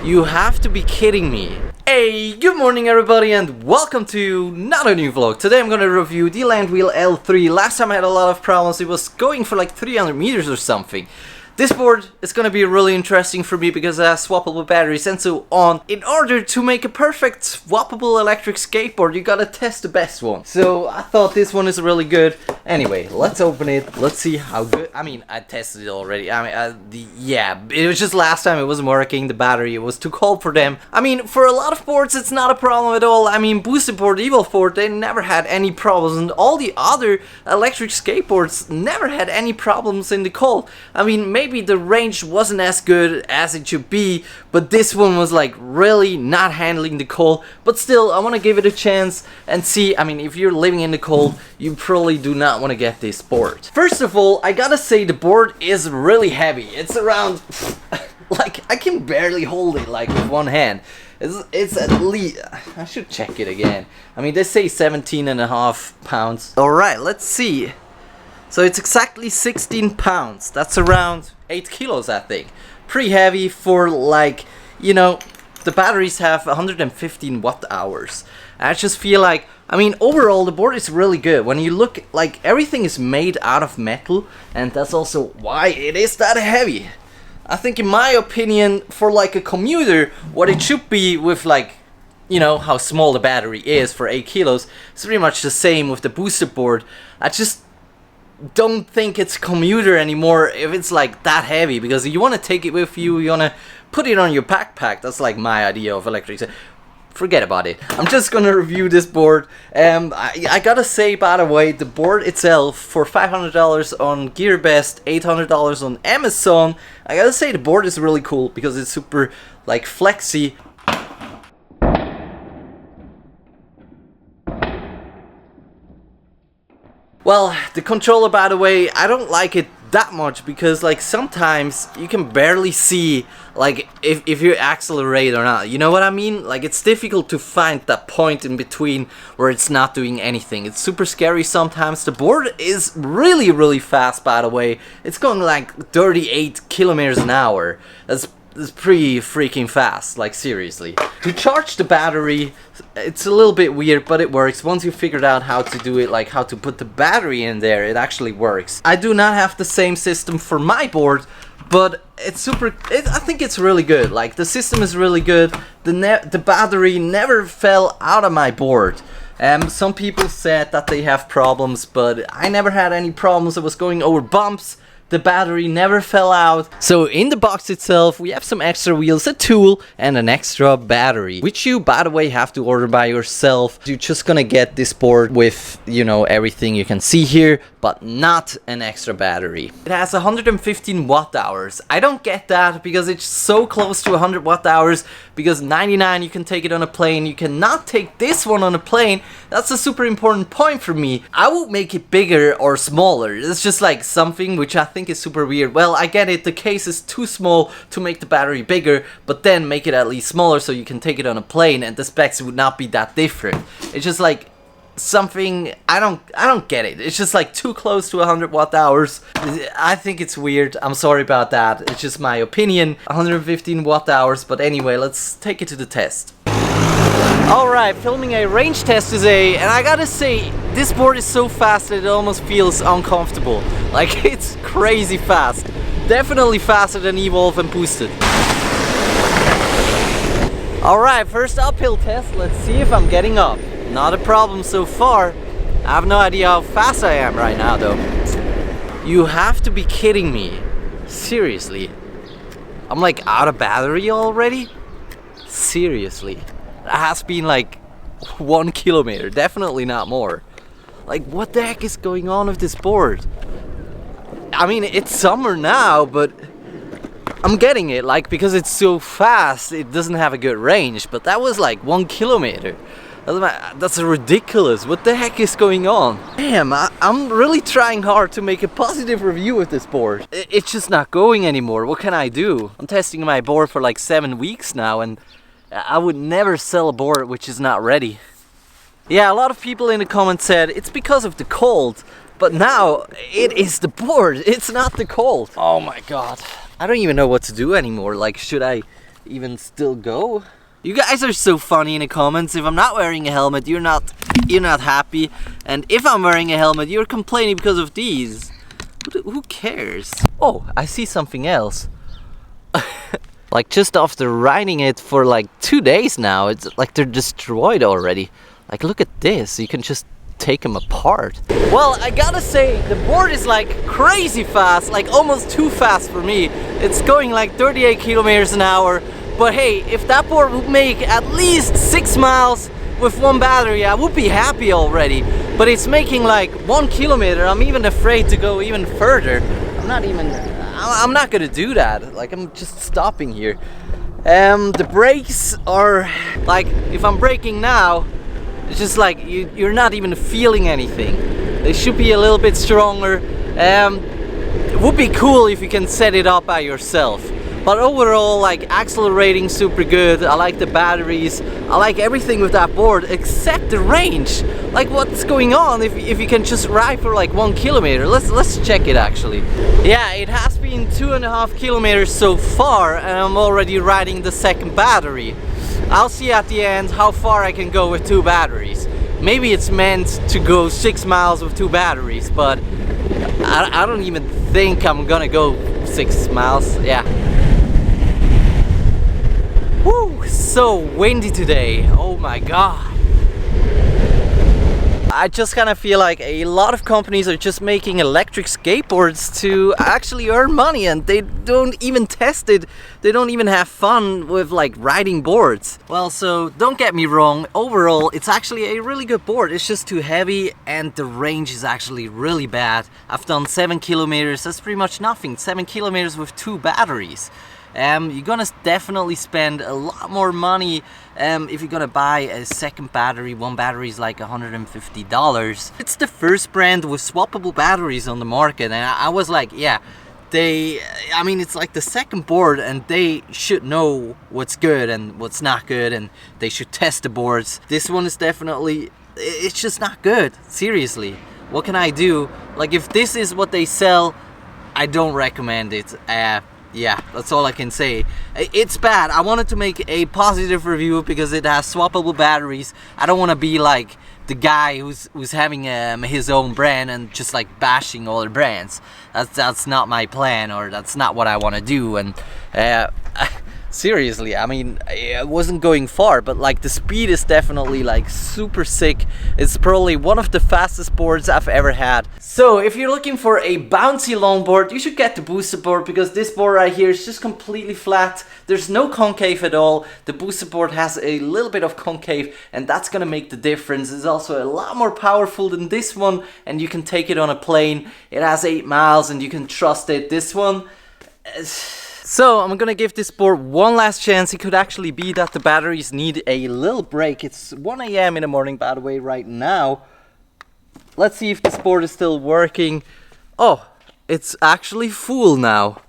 You have to be kidding me. Hey, good morning everybody and welcome to another new vlog. Today I'm gonna review the Landwheel L3. Last time I had a lot of problems, it was going for like 300 meters or something. This board is gonna be really interesting for me because it has swappable batteries and so on. In order to make a perfect swappable electric skateboard, you gotta test the best one. So I thought this one is really good. Anyway, let's open it. Let's see how good. I mean, I tested it already. Yeah, it was just last time it wasn't working. The battery, it was too cold for them. I mean, for a lot of boards, it's not a problem at all. I mean, Boosted Board, Evolboard, they never had any problems, and all the other electric skateboards never had any problems in the cold. I mean, maybe the range wasn't as good as it should be, but this one was like really not handling the cold. But still, I want to give it a chance and see. I mean, if you're living in the cold, you probably do not want to get this board. First of all, I gotta say the board is really heavy. It's around like I can barely hold it like with one hand. It's at least, I should check it again. I mean, they say 17.5 pounds. Alright, let's see. So it's exactly 16 pounds. That's around 8 kilos, I think. Pretty heavy for, like, you know, the batteries have 115 watt hours. I just feel like, I mean, overall the board is really good. When you look, like, everything is made out of metal, and that's also why it is that heavy. I think, in my opinion, for like a commuter, what it should be with, like, you know, how small the battery is for 8 kilos, it's pretty much the same with the Boosted Board. I just don't think it's commuter anymore if it's like that heavy, because you want to take it with you, you want to put it on your backpack. That's like my idea of electric. Forget about it. I'm just gonna review this board. I gotta say, by the way, the board itself for $500 on GearBest, $800 on Amazon. I gotta say the board is really cool because it's super like flexy. Well, the controller, by the way, I don't like it that much because, like, sometimes you can barely see, like, if you accelerate or not. You know what I mean? Like, it's difficult to find that point in between where it's not doing anything. It's super scary sometimes. The board is really, really fast, by the way. It's going like 38 kilometers an hour. That's pretty freaking fast, like, seriously. To charge the battery, it's a little bit weird, but it works. Once you figured out how to do it, like how to put the battery in there, it actually works. I do not have the same system for my board, but it's I think it's really good. Like, the system is really good. The battery never fell out of my board. Some people said that they have problems, but I never had any problems. I was going over bumps. The battery never fell out. So in the box itself we have some extra wheels, a tool, and an extra battery, which you, by the way, have to order by yourself. You're just gonna get this board with, you know, everything you can see here, but not an extra battery. It has 115 watt hours. I don't get that because it's so close to 100 watt hours, because 99 you can take it on a plane. You cannot take this one on a plane. That's a super important point for me. I won't make it bigger or smaller. It's just like something which I think is super weird. Well, I get it, the case is too small to make the battery bigger, but then make it at least smaller so you can take it on a plane and the specs would not be that different. It's just like something, I don't get it. It's just like too close to 100 watt hours. I think it's weird. I'm sorry about that. It's just my opinion. 115 watt hours, but anyway, let's take it to the test. Alright, filming a range test today, and I gotta say, this board is so fast that it almost feels uncomfortable. Like, it's crazy fast. Definitely faster than Evolve and Boosted. Alright, first uphill test. Let's see if I'm getting up. Not a problem so far. I have no idea how fast I am right now, though. You have to be kidding me. Seriously. I'm like out of battery already? Seriously. It has been like 1 kilometer, definitely not more. Like, what the heck is going on with this board? I mean, it's summer now, but I'm getting it, like, because it's so fast, it doesn't have a good range, but that was like 1 kilometer. That's ridiculous. What the heck is going on? Damn, I'm really trying hard to make a positive review of this board. It's just not going anymore. What can I do? I'm testing my board for like 7 weeks now, and I would never sell a board which is not ready. Yeah, a lot of people in the comments said it's because of the cold, but now it is the board. It's not the cold. Oh my god. I don't even know what to do anymore. Like, should I even still go. You guys are so funny in the comments. If I'm not wearing a helmet, you're not happy, and if I'm wearing a helmet, you're complaining because of these. Who cares? Oh, I see something else. Like just after riding it for like 2 days now, it's like they're destroyed already. Like look at this, you can just take them apart. Well, I gotta say, the board is like crazy fast, like almost too fast for me. It's going like 38 kilometers an hour. But hey, if that board would make at least 6 miles with one battery, I would be happy already. But it's making like 1 kilometer. I'm even afraid to go even further. I'm not gonna do that. Like, I'm just stopping here. The brakes are like, if I'm braking now, it's just like you're not even feeling anything. They should be a little bit stronger. It would be cool if you can set it up by yourself. But overall, like, accelerating super good. I like the batteries. I like everything with that board except the range. Like, what's going on if you can just ride for like 1 kilometer? Let's check it actually. Yeah, it has been 2.5 kilometers so far, and I'm already riding the second battery. I'll see at the end how far I can go with 2 batteries. Maybe it's meant to go 6 miles with 2 batteries, but I don't even think I'm gonna go 6 miles. Yeah. Woo, so windy today. Oh my god. I just kind of feel like a lot of companies are just making electric skateboards to actually earn money, and they don't even test it. They don't even have fun with like riding boards. Well, so don't get me wrong, overall it's actually a really good board. It's just too heavy and the range is actually really bad. I've done 7 kilometers, that's pretty much nothing. 7 kilometers with 2 batteries. You're gonna definitely spend a lot more money if you're gonna buy a second battery. One battery is like $150. It's the first brand with swappable batteries on the market, and I was like, yeah, I mean, it's like the second board, and they should know what's good and what's not good, and they should test the boards. This one is definitely, it's just not good. Seriously, what can I do? Like, if this is what they sell, I don't recommend it. Yeah, that's all I can say. It's bad. I wanted to make a positive review because it has swappable batteries. I don't want to be like the guy who's having his own brand and just like bashing other brands. That's not my plan, or that's not what I want to do. And seriously, I mean, I wasn't going far, but like the speed is definitely like super sick. It's probably one of the fastest boards I've ever had. So if you're looking for a bouncy longboard, you should get the booster board, because this board right here is just completely flat. There's no concave at all. The booster board has a little bit of concave, and that's gonna make the difference. It's also a lot more powerful than this one, and you can take it on a plane. It has 8 miles and you can trust it. This one, so I'm gonna give this board one last chance. It could actually be that the batteries need a little break. It's 1 AM in the morning, by the way, right now. Let's see if this board is still working. Oh, it's actually full now.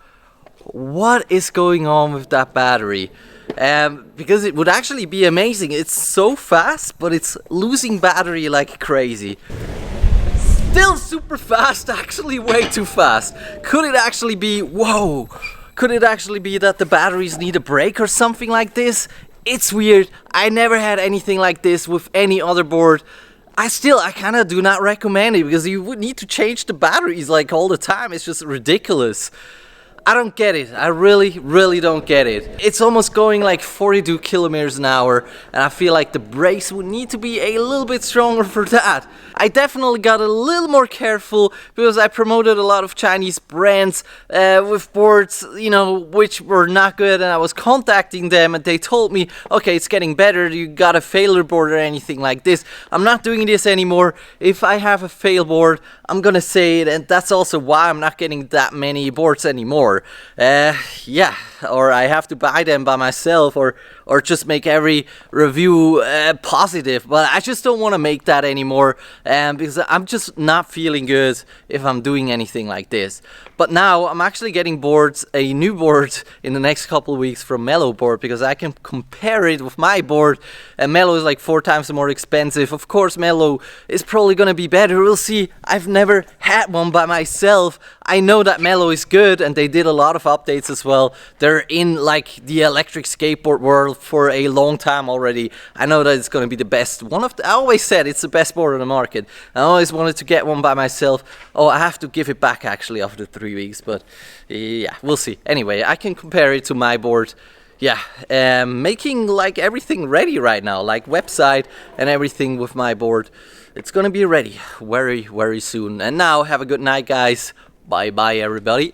What is going on with that battery? Because it would actually be amazing. It's so fast, but it's losing battery like crazy. Still super fast, actually way too fast. Could it actually be, whoa, could it actually be that the batteries need a break or something like this? It's weird. I never had anything like this with any other board. I kind of do not recommend it, because you would need to change the batteries like all the time. It's just ridiculous. I don't get it. I really don't get it. It's almost going like 42 kilometers an hour, and I feel like the brakes would need to be a little bit stronger for that. I definitely got a little more careful because I promoted a lot of Chinese brands with boards, you know, which were not good, and I was contacting them and they told me, okay, it's getting better, you got a failure board or anything like this. I'm not doing this anymore. If I have a fail board, I'm gonna say it, and that's also why I'm not getting that many boards anymore. Yeah, or I have to buy them by myself, or just make every review positive, but I just don't want to make that anymore, because I'm just not feeling good if I'm doing anything like this. But now I'm actually getting boards, a new board in the next couple of weeks from Mellow Board, because I can compare it with my board, and Mellow is like 4 times more expensive. Of course Mellow is probably gonna be better, we'll see. I've never had one by myself. I know that Mellow is good, and they did a lot of updates as well. They're in like the electric skateboard world for a long time already. I know that it's going to be the best. I always said it's the best board on the market. I always wanted to get one by myself. Oh, I have to give it back actually after 3 weeks, but yeah, we'll see. Anyway, I can compare it to my board. Yeah, making like everything ready right now, like website and everything with my board. It's gonna be ready very, very soon. And now, have a good night, guys. Bye bye, everybody.